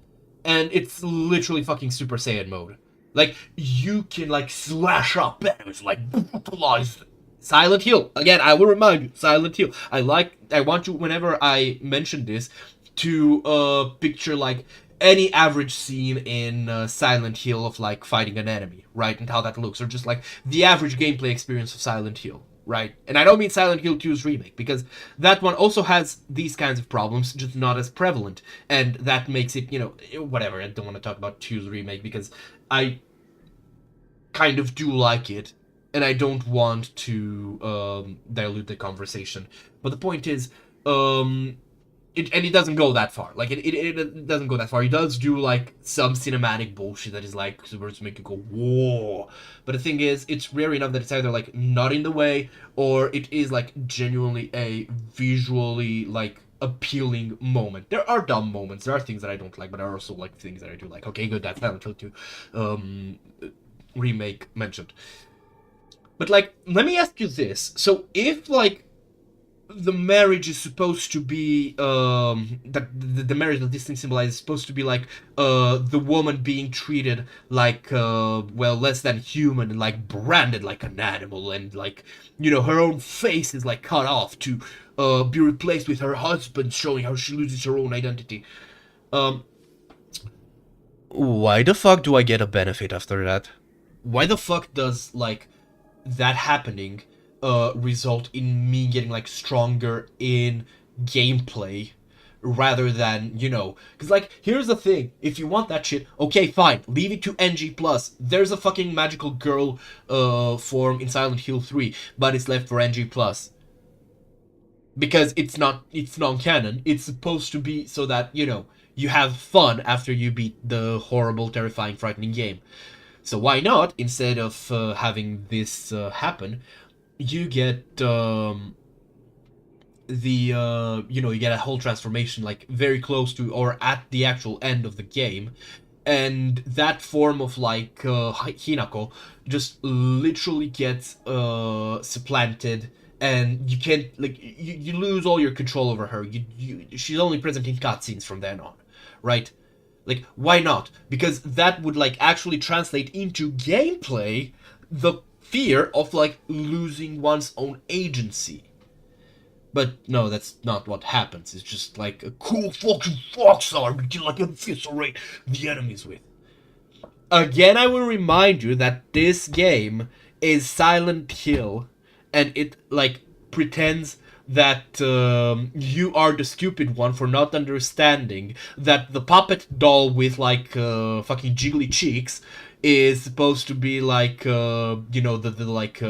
and it's literally fucking Super Saiyan mode. Like, you can, like, slash up enemies, like, brutalize. Silent Hill. Again, I will remind you, Silent Hill. I want you, whenever I mention this, to picture, like, any average scene in Silent Hill of, like, fighting an enemy, right? And how that looks. Or just, like, the average gameplay experience of Silent Hill, right? And I don't mean Silent Hill 2's remake, because that one also has these kinds of problems, just not as prevalent. And that makes it, you know, whatever. I don't want to talk about 2's remake, because I kind of do like it, and I don't want to dilute the conversation. But the point is, um, it doesn't go that far. Like it doesn't go that far. It does do like some cinematic bullshit that is like supposed to make you go whoa. But the thing is, it's rare enough that it's either like not in the way or it is like genuinely a visually like appealing moment. There are dumb moments. There are things that I don't like, but there are also like things that I do like. Okay, good. That's Silent Hill 2 remake mentioned. But like, let me ask you this: so if like the marriage is supposed to be that the marriage that this thing symbolizes is supposed to be like the woman being treated like well less than human and like branded like an animal and like her own face is like cut off to be replaced with her husband, showing how she loses her own identity. um why the fuck do I get a benefit after that? Why the fuck does like that happening result in me getting like stronger in gameplay rather than because like here's the thing: if you want that shit, okay, fine, leave it to NG plus. There's a fucking magical girl form in Silent Hill 3, but it's left for NG plus because it's non-canon. It's supposed to be so that you have fun after you beat the horrible, terrifying, frightening game. So why not, instead of having this happen, you get you get a whole transformation like very close to or at the actual end of the game, and that form of like Hinako just literally gets supplanted, and you can't like you lose all your control over her. She's only present in cutscenes from then on, right? Like, why not? Because that would like actually translate into gameplay the fear of like losing one's own agency. But no, that's not what happens. It's just like a cool fucking fox arm you can like eviscerate the enemies with. Again, I will remind you that this game is Silent Hill, and it like pretends that you are the stupid one for not understanding that the puppet doll with like fucking jiggly cheeks is supposed to be like the like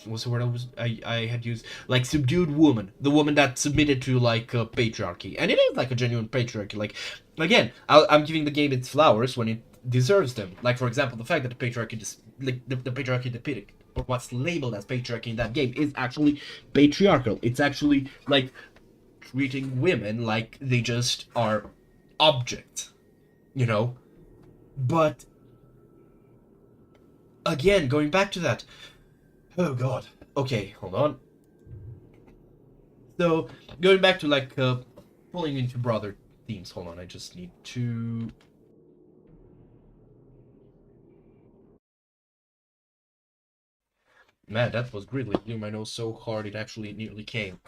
what's the word I had used, like subdued woman, the woman that submitted to like patriarchy, and it is like a genuine patriarchy. Like again, I'm giving the game its flowers when it deserves them. Like for example, the fact that the patriarchy the patriarchy depicted or what's labeled as patriarchy in that game is actually patriarchal. It's actually like treating women like they just are objects, But again, going back to that. Oh god. Okay, hold on. So going back to like pulling into broader themes. Hold on, I just need to. Man, that was gridly. Blew my nose so hard it actually nearly came.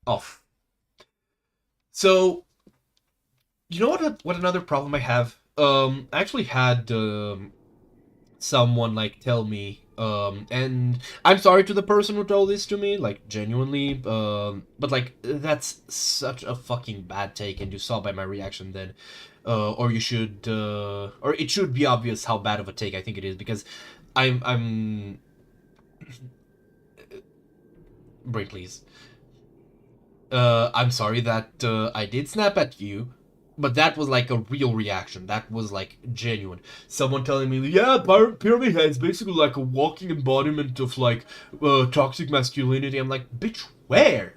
Off. So, you know what another problem I have? I actually had someone like tell me, and I'm sorry to the person who told this to me, like genuinely, but like that's such a fucking bad take, and you saw by my reaction then, or you should, or it should be obvious how bad of a take I think it is, because I'm break please. I'm sorry that I did snap at you, but that was like a real reaction. That was like genuine. Someone telling me, yeah, Pyramid Head is basically like a walking embodiment of like toxic masculinity. I'm like, bitch, where?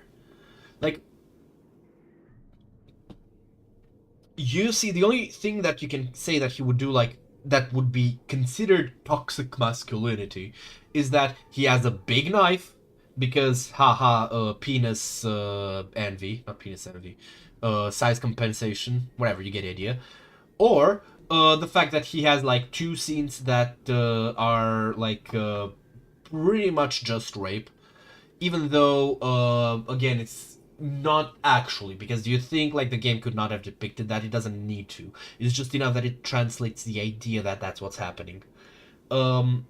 Like, you see, the only thing that you can say that he would do like that would be considered toxic masculinity is that he has a big knife because haha penis envy, not penis envy, size compensation, whatever, you get the idea. Or the fact that he has like two scenes that are like pretty much just rape, even though again it's not actually, because do you think like the game could not have depicted that? It doesn't need to. It's just enough that it translates the idea that that's what's happening. um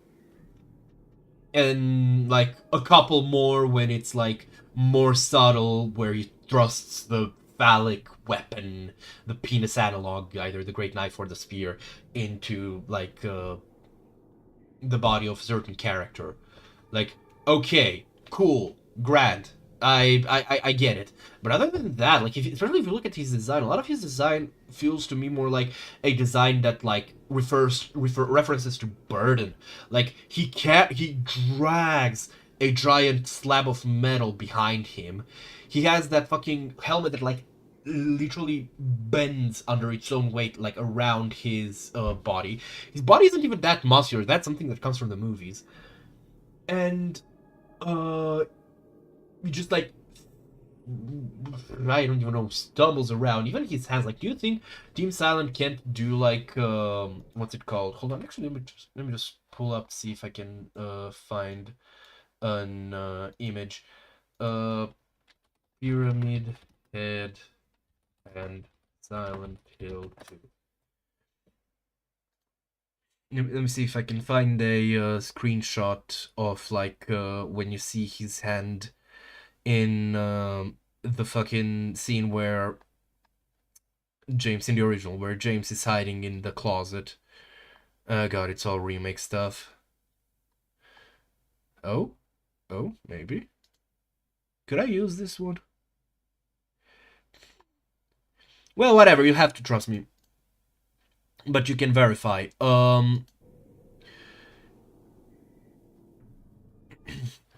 and like a couple more when it's like more subtle, where he thrusts the phallic weapon, the penis analog, either the great knife or the spear, into like the body of a certain character. Like, okay, cool, grand. I get it. But other than that, like, especially if you look at his design, a lot of his design feels to me more like a design that like references to burden. Like he drags a giant slab of metal behind him. He has that fucking helmet that like literally bends under its own weight, like around his body. His body isn't even that muscular. That's something that comes from the movies. And uh, he just like I don't even know stumbles around. Even his hands. Like, do you think Team Silent can't do like what's it called? Hold on. Actually, let me just pull up see if I can find an image. Uh, Pyramid Head and Silent Hill 2. Let me see if I can find a screenshot of like when you see his hand in the fucking scene where James in the original, where James is hiding in the closet. God, it's all remake stuff. Oh, oh, maybe. Could I use this one? Well, whatever. You have to trust me, but you can verify.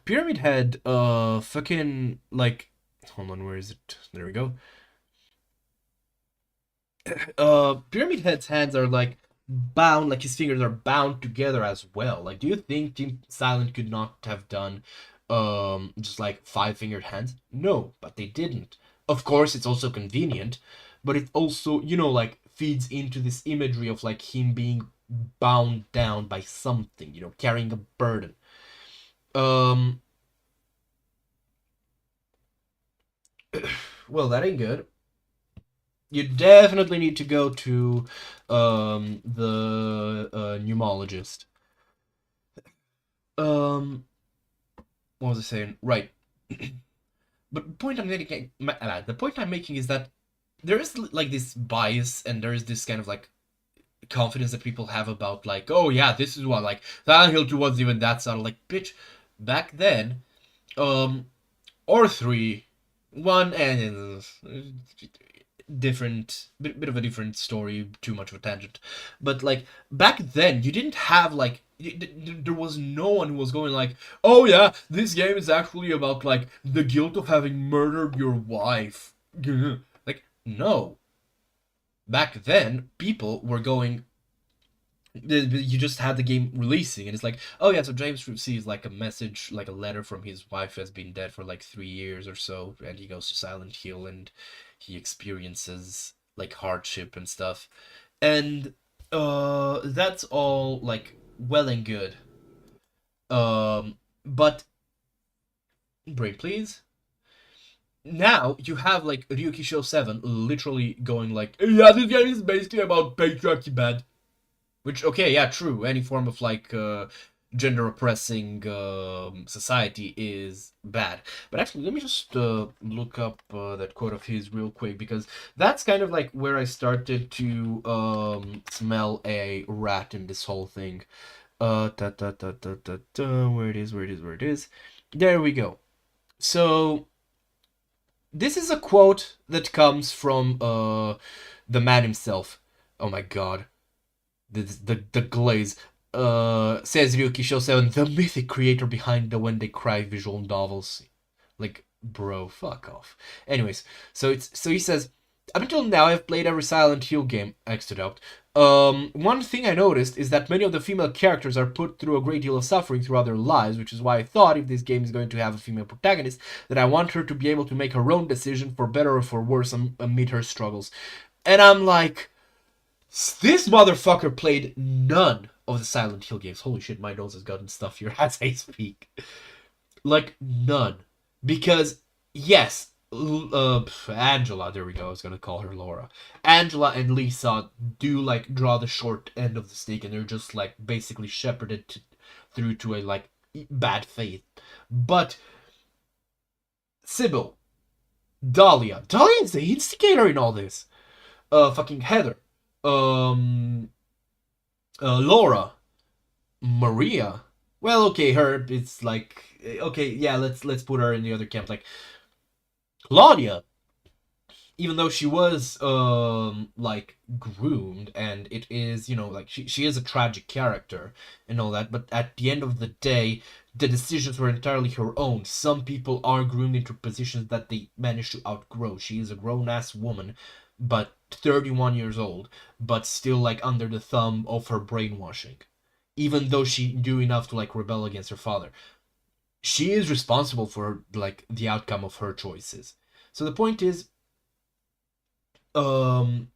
Pyramid Head, fucking like, hold on, where is it? There we go. Pyramid Head's hands are like bound, like his fingers are bound together as well. Like, do you think Team Silent could not have done just like five-fingered hands? No, but they didn't. Of course, it's also convenient, but it also, like feeds into this imagery of like him being bound down by something, carrying a burden. Um, well, that ain't good. You definitely need to go to the pneumologist. Um, what was I saying? Right. But the point I'm making is that there is like this bias and there is this kind of like confidence that people have about like, oh yeah, this is what like Silent Hill 2 wasn't even that subtle. Like, bitch, back then, or 3, 1 and different bit of a different story, too much of a tangent, but like back then you didn't have like there was no one who was going like, oh yeah, this game is actually about like the guilt of having murdered your wife. Like, no, back then people were going, you just had the game releasing and it's like, oh yeah, so James receives like a message, like a letter from his wife who has been dead for like 3 years or so, and he goes to Silent Hill and he experiences like hardship and stuff. And that's all like well and good. But break please. Now you have like Ryuki Show 7 literally going like, yeah, this game is basically about patriarchy bad. Which, okay, yeah, true. Any form of like gender oppressing society is bad. But actually, let me just look up that quote of his real quick, because that's kind of like where I started to smell a rat in this whole thing. Where it is, where it is, where it is. There we go. So this is a quote that comes from the man himself. Oh my god. The glaze. Says Ryuki Show 7, the mythic creator behind the When They Cry visual novels. Like, bro, fuck off. Anyways, so he says, up until now I've played every Silent Hill game, X'd out. One thing I noticed is that many of the female characters are put through a great deal of suffering throughout their lives, which is why I thought if this game is going to have a female protagonist, that I want her to be able to make her own decision for better or for worse amid her struggles. And I'm like, this motherfucker played none of the Silent Hill games. Holy shit, my nose has gotten stuffier as I speak. Like, none. Because, yes, Angela, there we go, I was gonna call her Laura. Angela and Lisa do, like, draw the short end of the stick, and they're just, like, basically shepherded through to a, like, bad fate. But, Sybil, Dahlia is the instigator in all this. Fucking Heather. Laura, Maria. Well, okay, her. It's like okay, yeah. Let's put her in the other camp. Like Claudia, even though she was like groomed, and it is, you know, like she is a tragic character and all that, but at the end of the day the decisions were entirely her own. Some people are groomed into positions that they manage to outgrow. She is a grown-ass woman, but 31 years old, but still like under the thumb of her brainwashing, even though she knew enough to like rebel against her father. She is responsible for like the outcome of her choices. So the point is, um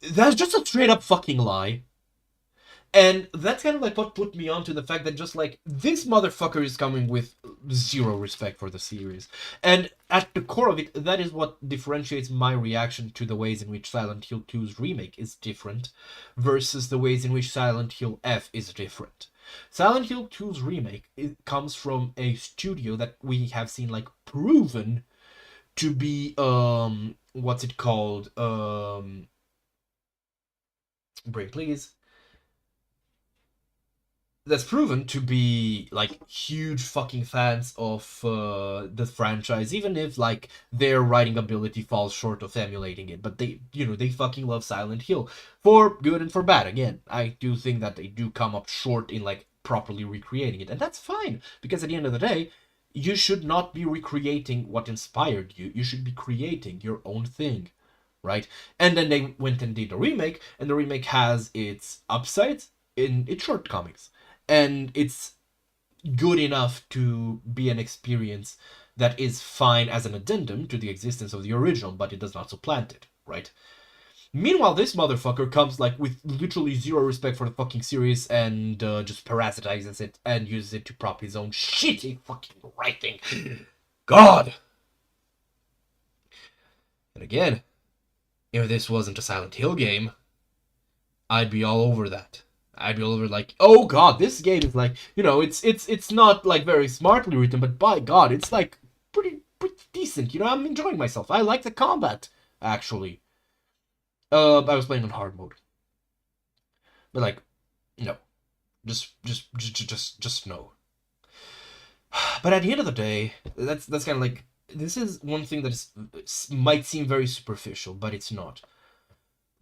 that's just a straight up fucking lie. And that's kind of like what put me on to the fact that just like this motherfucker is coming with zero respect for the series. And at the core of it, that is what differentiates my reaction to the ways in which Silent Hill 2's remake is different versus the ways in which Silent Hill F is different. Silent Hill 2's remake, it comes from a studio that we have seen like proven to be what's it called? Brain please. That's proven to be like huge fucking fans of the franchise, even if like their writing ability falls short of emulating it. But they, you know, they fucking love Silent Hill for good and for bad. Again, I do think that they do come up short in like properly recreating it, and that's fine, because at the end of the day, you should not be recreating what inspired you. You should be creating your own thing, right? And then they went and did a remake, and the remake has its upsides in its shortcomings, and it's good enough to be an experience that is fine as an addendum to the existence of the original, but it does not supplant it, right? Meanwhile, this motherfucker comes like with literally zero respect for the fucking series, and just parasitizes it and uses it to prop his own shitty fucking writing. God! And again, if this wasn't a Silent Hill game, I'd be all over that. I'd be all over like, oh god, this game is like, you know, it's not like very smartly written, but by god, it's like pretty decent. You know, I'm enjoying myself. I like the combat actually. I was playing on hard mode, but like, no, just no. But at the end of the day, that's kind of like, this is one thing that might seem very superficial, but it's not.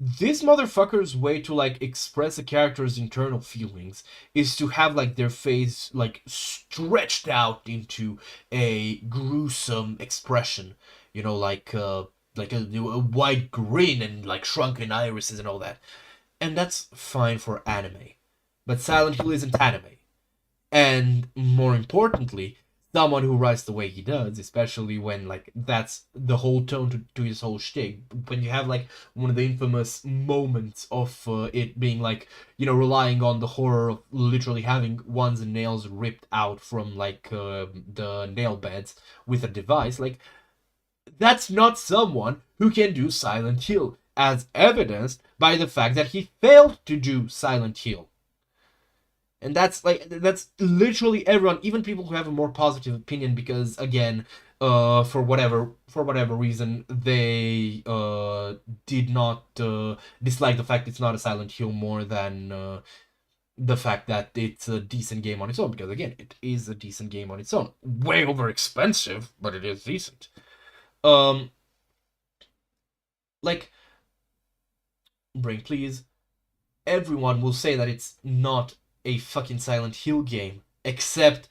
This motherfucker's way to like express a character's internal feelings is to have like their face like stretched out into a gruesome expression, you know, like a wide grin and like shrunken irises and all that. And that's fine for anime, but Silent Hill isn't anime. And more importantly, someone who writes the way he does, especially when like that's the whole tone to his whole shtick. When you have like one of the infamous moments of it being like, you know, relying on the horror of literally having one's nails ripped out from like the nail beds with a device, like that's not someone who can do Silent Hill, as evidenced by the fact that he failed to do Silent Hill. And that's literally everyone, even people who have a more positive opinion, because again, for whatever reason, they did not dislike the fact it's not a Silent Hill more than the fact that it's a decent game on its own, because again, it is a decent game on its own. Way over expensive, but it is decent. Um, like, brain please, everyone will say that it's not a fucking Silent Hill game, except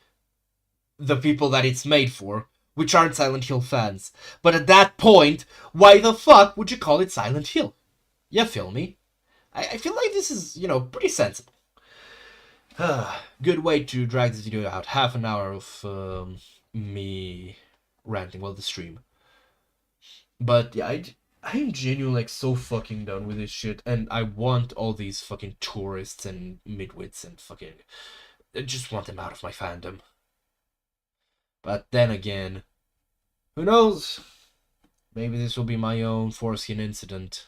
the people that it's made for, which aren't Silent Hill fans. But at that point, why the fuck would you call it Silent Hill? You feel me? I feel like this is, you know, pretty sensible. Good way to drag this video out. Half an hour of me ranting, well, the stream. But yeah, I'm genuinely like so fucking done with this shit, and I want all these fucking tourists and midwits and fucking, I just want them out of my fandom. But then again, who knows? Maybe this will be my own foreskin incident.